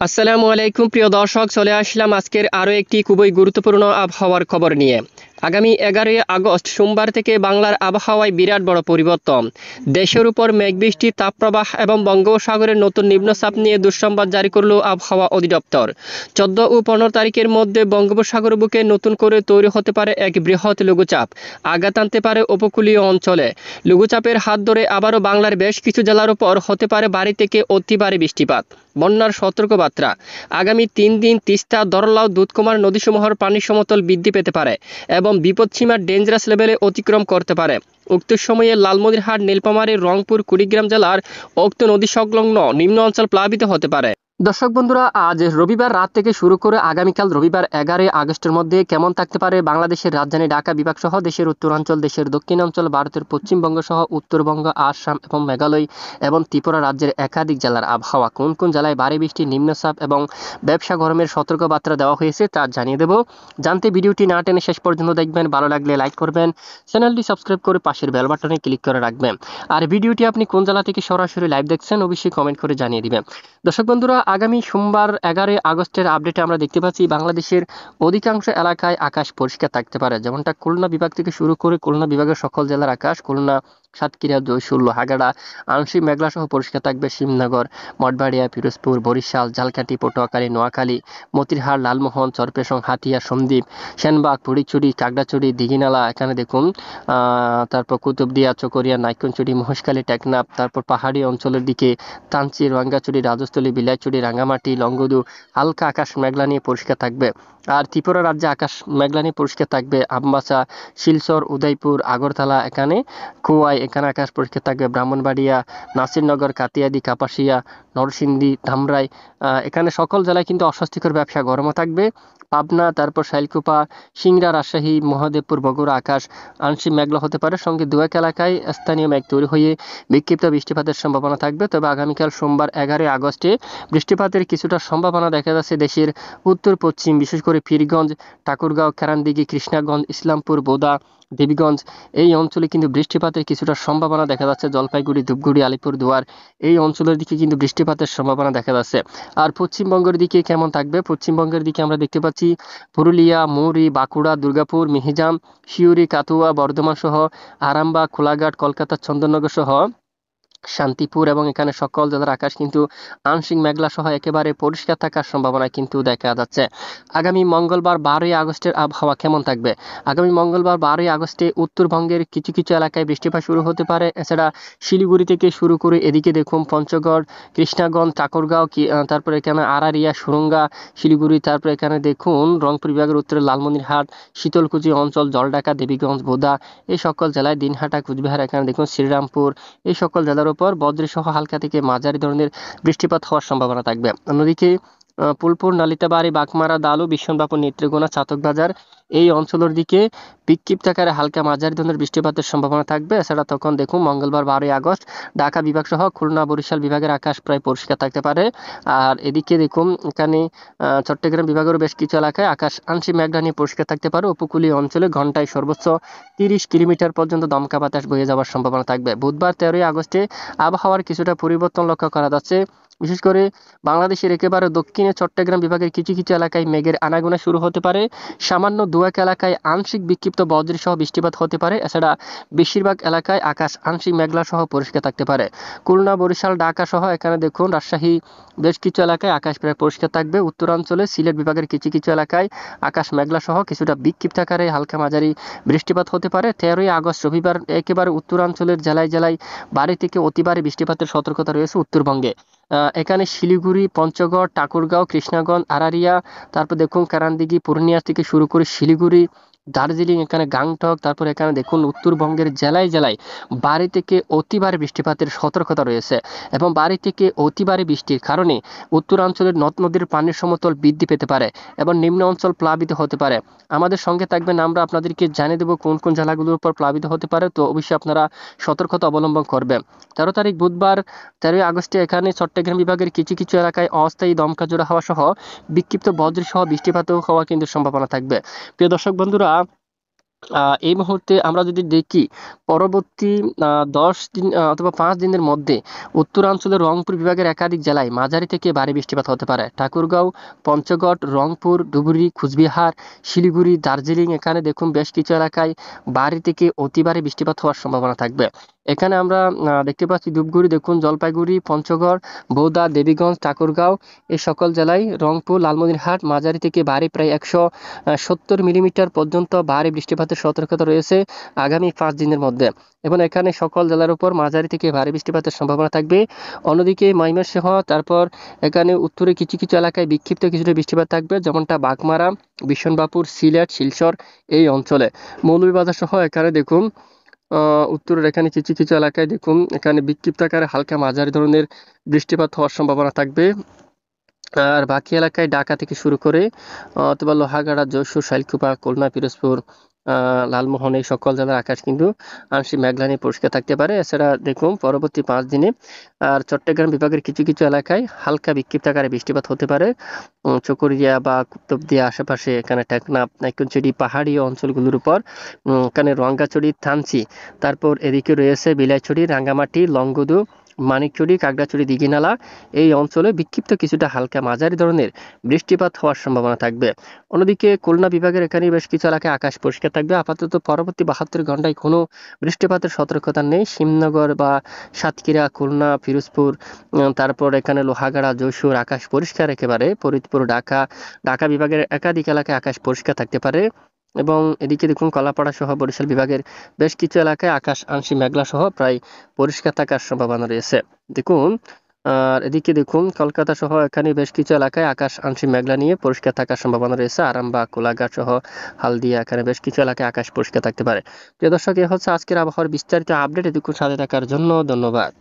আসসালামু আলাইকুম প্রিয় দর্শক, চলে আসলাম আজকের আরও একটি খুবই গুরুত্বপূর্ণ আবহাওয়ার খবর নিয়ে। আগামী 11ই আগস্ট সোমবার থেকে বাংলার আবহাওয়ায় বিরাট বড় পরিবর্তন। দেশের উপর মেঘবৃষ্টি, তাপপ্রবাহ এবং বঙ্গোপসাগরের নতুন নিম্নচাপ নিয়ে দুঃসংবাদ জারি করল আবহাওয়া অধিদপ্তর। 14 ও 15 তারিখের মধ্যে বঙ্গোপসাগর বুকে নতুন করে তৈরি হতে পারে এক বৃহৎ লঘুচাপ, আঘাত আনতে পারে উপকূলীয় অঞ্চলে। লঘুচাপের হাত ধরে আবারও বাংলার বেশ কিছু জেলার উপর হতে পারে ভারী থেকে অতি ভারী বৃষ্টিপাত। বন্যার সতর্কবার্তা। আগামী 3 দিন তিস্তা, দরলাও, দুধকুমার নদীসমূহের পানির সমতল বৃদ্ধি পেতে পারে এবং বিপদসীমার ডেঞ্জারাস লেভেলে অতিক্রম করতে পারে। উক্ত সময়ে লালমনিরহাট, নীলফামারী, রংপুর, কুড়িগ্রাম জেলার উক্ত নদী সংলগ্ন নিম্ন অঞ্চল প্লাবিত হতে পারে। দর্শক বন্ধুরা, আজ রবিবার রাত থেকে শুরু করে আগামীকাল রবিবার 11 আগস্টের মধ্যে কেমন থাকতে পারে বাংলাদেশের রাজধানী ঢাকা বিভাগ সহ দেশের উত্তরাঞ্চল, দেশের দক্ষিণাঞ্চল, ভারতের পশ্চিমবঙ্গ সহ উত্তরবঙ্গ, আসাম এবং মেঘালয় এবং ত্রিপুরা রাজ্যের একাধিক জেলার আবহাওয়া, কোন কোন জেলায় ভারী বৃষ্টি, নিম্নচাপ এবং ব্যবসা গরমের সতর্কবার্তা দেওয়া হয়েছে তা জানিয়ে দেব। জানতে ভিডিওটি না টেনে শেষ পর্যন্ত দেখবেন। ভালো লাগলে লাইক করবেন, চ্যানেলটি সাবস্ক্রাইব করে পাশের বেল বাটনে ক্লিক করে রাখবেন। আর ভিডিওটি আপনি কোন জেলা থেকে সরাসরি লাইভ দেখছেন অবশ্যই কমেন্ট করে জানিয়ে দিবেন। দর্শক বন্ধুরা, আগামী সোমবার 11 আগস্টের আপডেটে আমরা দেখতে পাচ্ছি বাংলাদেশের অধিকাংশ এলাকায় আকাশ পরিষ্কার থাকতে পারে, যেমনটা খুলনা বিভাগ থেকে শুরু করে খুলনা বিভাগের সকল জেলার আকাশ, খুলনা, সাতক্ষীরা, জয়সুল্য, হাগাড়া আংশিক মেঘলা সহ পরিষ্কার থাকবে। শিবনগর, মঠবাড়িয়া, পিরোজপুর, বরিশাল, ঝালকাঠি, পটুয়াখালী, নোয়াখালী, মতিরহাট, লালমোহন, চরপেশং, হাতিয়া, সন্দ্বীপ, সেনবাগ, ফটিকছড়ি, কাকড়াছড়ি, দিঘিনালা, এখানে দেখুন তারপর কুতুবদিয়া, চকরিয়া, নাইক্ষ্যংছড়ি, মহেশখালী, টেকনাফ, তারপর পাহাড়ি অঞ্চলের দিকে তানচি, রঙ্গাছড়ি, রাজস্থলী, বিলাইছড়ি, রাঙ্গামাটি, লংগদু হালকা আকাশ মেঘলা নিয়ে পরিষ্কার থাকবে। আর ত্রিপুরা রাজ্যে আকাশ মেঘলা নিয়ে পরিষ্কার থাকবে। আমবাসা, শিলচর, উদয়পুর, আগরতলা, এখানে খোয়াই, এখানে আকাশ পরিষ্কার থাকবে। ব্রাহ্মণবাড়িয়া, নাসিরনগর, কাতিয়াদি, কাপাসিয়া, নরসিংদী, ধামরাই, এখানে সকল জেলায় কিন্তু অস্বস্তিকর ব্যবসা গরমও থাকবে। পাবনা, তারপর শাইলকুপা, সিংড়া, রাজশাহী, মহাদেবপুর, বগুড়া আকাশ আংশিক মেঘলা হতে পারে, সঙ্গে দু এক এলাকায় স্থানীয় মেঘ তৈরি হয়ে বিক্ষিপ্ত বৃষ্টিপাতের সম্ভাবনা থাকবে। তবে আগামীকাল সোমবার 11 আগস্টে বৃষ্টিপাতের কিছুটা সম্ভাবনা দেখা যাচ্ছে দেশের উত্তর পশ্চিম, বিশেষ করে পীরগঞ্জ, ঠাকুরগাঁও, কেরানদিঘি, কৃষ্ণাগঞ্জ, ইসলামপুর, বোদা, দেবীগঞ্জ এই অঞ্চলে কিন্তু বৃষ্টিপাতের কিছুটা সম্ভাবনা দেখা যাচ্ছে। জলপাইগুড়ি, ধূপগুড়ি, আলিপুরদুয়ার এই অঞ্চলের দিকে কিন্তু বৃষ্টিপাতের সম্ভাবনা দেখা যাচ্ছে। আর পশ্চিমবঙ্গের দিকে কেমন থাকবে? পশ্চিমবঙ্গের দিকে আমরা দেখতে পাচ্ছি পুরুলিয়া, মৌরি, বাঁকুড়া, দুর্গাপুর, মিহিজাম, সিউড়ি, কাতুয়া, বর্ধমান সহ আরামবাগ, কোলাঘাট, কলকাতা, চন্দননগর সহ শান্তিপুর এবং এখানে সকল জেলার আকাশ কিন্তু আংশিক মেঘলা সহ একেবারে পরিষ্কার থাকার সম্ভাবনা কিন্তু দেখা যাচ্ছে। আগামী মঙ্গলবার 12 আগস্টের আবহাওয়া কেমন থাকবে? আগামী মঙ্গলবার 12 আগস্টে উত্তরবঙ্গের কিছু কিছু এলাকায় বৃষ্টিপাত শুরু হতে পারে। এছাড়া শিলিগুড়ি থেকে শুরু করে এদিকে দেখুন পঞ্চগড়, কৃষ্ণাগঞ্জ, ঠাকুরগাঁও, তারপরে এখানে আড়ারিয়া, সুরঙ্গা, শিলিগুড়ি, তারপরে এখানে দেখুন রংপুর বিভাগের উত্তরে লালমনিরহাট, শীতলকুচি অঞ্চল, জলঢাকা, দেবীগঞ্জ, বোদা এই সকল জেলায়, দিনহাটা, কুচবিহার, এখানে দেখুন শ্রীরামপুর এই সকল জেলার উপর বজ্রসহ হালকা থেকে মাঝারি ধরনের বৃষ্টিপাত হওয়ার সম্ভাবনা থাকবে। অন্যদিকে ফুলপুর, নালিতাবাড়ি, বাগমারা, দালু, বিশ্বনাথপুর, নেত্রকোনা, চাতকবাজার এই অঞ্চলের দিকে বিক্ষিপ্ত আকারে হালকা মাঝারি ধরনের বৃষ্টিপাতের সম্ভাবনা থাকবে। এছাড়া তখন দেখুন মঙ্গলবার 12 আগস্ট ঢাকা বিভাগ সহ খুলনা, বরিশাল বিভাগের আকাশ প্রায় পরিষ্কার থাকতে পারে। আর এদিকে দেখুন এখানে চট্টগ্রাম বিভাগের বেশ কিছু এলাকায় আকাশ আংশিক মেঘলা নিয়ে পরিষ্কার থাকতে পারে। উপকূলীয় অঞ্চলে ঘন্টায় সর্বোচ্চ 30 কিলোমিটার পর্যন্ত দমকা বাতাস বয়ে যাওয়ার সম্ভাবনা থাকবে। বুধবার 13 আগস্টে আবহাওয়ার কিছুটা পরিবর্তন লক্ষ্য করা যাচ্ছে। বিশেষ করে বাংলাদেশের একেবারে দক্ষিণে চট্টগ্রাম বিভাগের কিছু কিছু এলাকায় মেঘের আনাগোনা শুরু হতে পারে। সামান্য দু এক এলাকায় আংশিক বিক্ষিপ্ত বজ্রসহ বৃষ্টিপাত হতে পারে। এছাড়া বেশিরভাগ এলাকায় আকাশ আংশিক মেঘলা সহ পরিষ্কার থাকতে পারে। খুলনা, বরিশাল, ঢাকা সহ এখানে দেখুন রাজশাহী বেশ কিছু এলাকায় আকাশ প্রায় পরিষ্কার থাকবে। উত্তরাঞ্চলে সিলেট বিভাগের কিছু কিছু এলাকায় আকাশ মেঘলা সহ কিছুটা বিক্ষিপ্ত আকারে হালকা মাঝারি বৃষ্টিপাত হতে পারে। 13 আগস্ট রবিবার একেবারে উত্তরাঞ্চলের জেলায় জেলায় ভারী থেকে অতি ভারী বৃষ্টিপাতের সতর্কতা রয়েছে উত্তরবঙ্গে। এখানে শিলিগুড়ি, পঞ্চগড়, ঠাকুরগাঁও, কৃষ্ণাগঞ্জ, আরারিয়া, তারপর দেখুন কারানদিঘি, পূর্ণিয়া থেকে শুরু করে শিলিগুড়ি, দার্জিলিং, এখানে গাংটক, তারপর এখানে দেখুন উত্তরবঙ্গের জেলায় জেলায় ভারী থেকে অতি ভারী বৃষ্টিপাতের সতর্কতা রয়েছে। এবং ভারী থেকে অতি ভারী বৃষ্টির কারণে উত্তরাঞ্চলের নদ নদীর পানির সমতল বৃদ্ধি পেতে পারে এবং নিম্ন অঞ্চল প্লাবিত হতে পারে। আমাদের সঙ্গে থাকবেন, আমরা আপনাদেরকে জানিয়ে দেবো কোন কোন জেলাগুলোর উপর প্লাবিত হতে পারে, তো অবশ্যই আপনারা সতর্কতা অবলম্বন করবেন। 13 তারিখ বুধবার 13 আগস্টে এখানে চট্টগ্রাম বিভাগের কিছু কিছু এলাকায় অস্থায়ী দমকা জোড়া হওয়া সহ বিক্ষিপ্ত বজ্র সহ বৃষ্টিপাতও হওয়া কিন্তু সম্ভাবনা থাকবে। প্রিয় দর্শক বন্ধুরা, এই মুহূর্তে আমরা যদি দেখি পরবর্তী ১০ দিন অথবা ৫ দিনের মধ্যে উত্তরাঞ্চলের রংপুর বিভাগের একাধিক জেলায় মাঝারি থেকে ভারী বৃষ্টিপাত হতে পারে। ঠাকুরগাঁও, পঞ্চগড়, রংপুর, ধুবড়ী, কুচবিহার, শিলিগুড়ি, দার্জিলিং এখানে দেখুন বেশ কিছু এলাকায় ভারী থেকে অতি ভারী বৃষ্টিপাত হওয়ার সম্ভাবনা থাকবে। এখানে আমরা দেখতে পাচ্ছি ধূপগুড়ি দেখুন, জলপাইগুড়ি, পঞ্চগড়, বৌদ্ধা, দেবীগঞ্জ, ঠাকুরগাঁও এই সকল জেলায়, রংপুর, লালমনিরহাট মাঝারি থেকে ভারী প্রায় ১৭০ মিলিমিটার পর্যন্ত ভারী বৃষ্টিপাতের সতর্কতা রয়েছে আগামী ৫ দিনের মধ্যে, এবং এখানে সকল জেলার উপর মাঝারি থেকে ভারী বৃষ্টিপাতের সম্ভাবনা থাকবে। অন্যদিকে ময়মনসিংহ, তারপর এখানে উত্তরে কিছু কিছু এলাকায় বিক্ষিপ্ত কিছুটা বৃষ্টিপাত থাকবে, যেমনটা বাগমারা, বিশনবাপুর, সিলেট, শিলচর এই অঞ্চলে। মৌলভীবাজার সহ এখানে দেখুন উত্তরের এখানে কিছু কিছু এলাকায় দেখুন এখানে বিক্ষিপ্ত আকারে হালকা মাঝারি ধরনের বৃষ্টিপাত হওয়ার সম্ভাবনা থাকবে। আর বাকি এলাকায় ঢাকা থেকে শুরু করে অথবা লোহাগাড়া, যশোর, শাইলকুপা, খুলনা, পিরোজপুর, লালমোহন এই সকল জেলার আকাশ কিন্তু আংশিক মেঘলা নিয়ে পরিষ্কার থাকতে পারে। এছাড়া দেখুন পরবর্তী ৫ দিনে আর চট্টগ্রাম বিভাগের কিছু কিছু এলাকায় হালকা বিক্ষিপ্ত আকারে বৃষ্টিপাত হতে পারে। চকরিয়া বা কুতুবদিয়া আশেপাশে, এখানে টেকনাফ, নাইকুঞ্চুরি পাহাড়ি অঞ্চলগুলোর উপর, এখানে রঙ্গাচড়ি, থানচি, তারপর এদিকে রয়েছে বিলাইছড়ি, রাঙ্গামাটি, লংগদু, মানিকচুরি, কাকড়াছড়ি, দীঘিনালা এই অঞ্চলে বিক্ষিপ্ত কিছুটা হালকা মাঝারি ধরনের বৃষ্টিপাত হওয়ার সম্ভাবনা থাকবে। অন্যদিকে খুলনা বিভাগের এখানে বেশ কিছু এলাকায় আকাশ পরিষ্কার থাকবে। আপাতত পরবর্তী ৭২ ঘন্টায় কোনো বৃষ্টিপাতের সতর্কতা নেই। শিবনগর বা সাতক্ষীরা, খুলনা, পিরোজপুর, তারপর এখানে লোহাগাড়া, যশোর আকাশ পরিষ্কার একেবারে। ফরিদপুর, ঢাকা বিভাগের একাধিক এলাকায় আকাশ পরিষ্কার থাকতে পারে, এবং এদিকে দেখুন কলাপাড়া সহ বরিশাল বিভাগের বেশ কিছু এলাকায় আকাশ আংশিক মেঘলা সহ প্রায় পরিষ্কার থাকার সম্ভাবনা রয়েছে। দেখুন আর এদিকে দেখুন কলকাতা সহ এখানে বেশ কিছু এলাকায় আকাশ আংশিক মেঘলা নিয়ে পরিষ্কার থাকার সম্ভাবনা রয়েছে। আরামবাগ, কোলাঘাট সহ হালদিয়া এখানে বেশ কিছু এলাকায় আকাশ পরিষ্কার থাকতে পারে। প্রিয় দর্শক, এ হচ্ছে আজকের আবহাওয়ার বিস্তারিত আপডেট। এটুকু সাথে থাকার জন্য ধন্যবাদ।